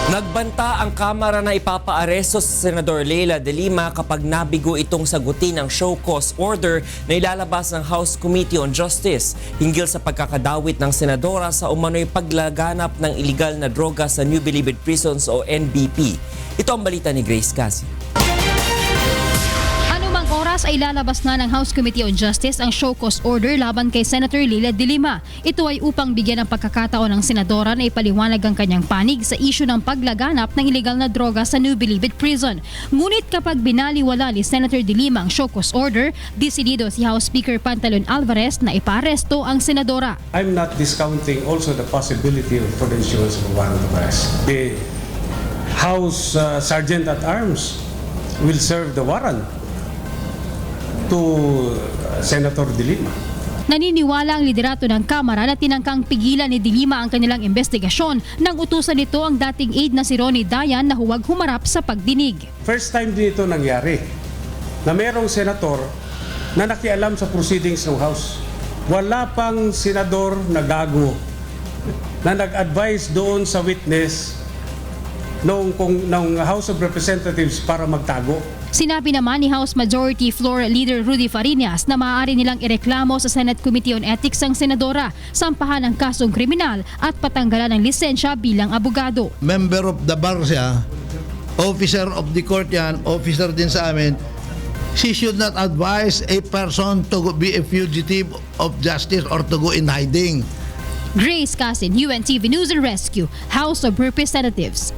Nagbanta ang Kamara na ipapaaresto sa Senador Leila de Lima kapag nabigo itong sagutin ang show cause order na ilalabas ng House Committee on Justice hinggil sa pagkakadawit ng senadora sa umano'y paglaganap ng iligal na droga sa New Bilibid Prisons o NBP. Ito ang balita ni Grace Cassie. Anumang oras ay lalabas na ng House Committee on Justice ang show cause order laban kay Senator Leila de Lima. Ito ay upang bigyan ng pagkakataon ng senadora na ipaliwanag ang kanyang panig sa isyu ng paglaganap ng ilegal na droga sa New Bilibid Prison. Ngunit kapag binaliwala ni Senator de Lima ang show cause order, desidido si House Speaker Pantalon Alvarez na iparesto ang senadora. I'm not discounting also the possibility of further issuance of a warrant of arrest. The House Sergeant at Arms will serve the warrant to Senator de Lima. Naniniwala ang liderato ng Kamara na tinangkang pigilan ni de Lima ang kanilang investigasyon nang utusan nito ang dating aide na si Ronnie Dayan na huwag humarap sa pagdinig. First time din ito nangyari na merong senator na nakialam sa proceedings ng House. Wala pang senador na gago na nag-advise doon sa witness ng House of Representatives para magtago. Sinabi naman ni House Majority Floor Leader Rudy Fariñas na maaari nilang ireklamo sa Senate Committee on Ethics ang senadora, sampahan ng kasong kriminal at patanggalan ng lisensya bilang abogado. Member of the bar siya, officer of the court yan, officer din sa amin. She should not advise a person to be a fugitive of justice or to go in hiding. Grace Casin, UNTV News and Rescue, House of Representatives.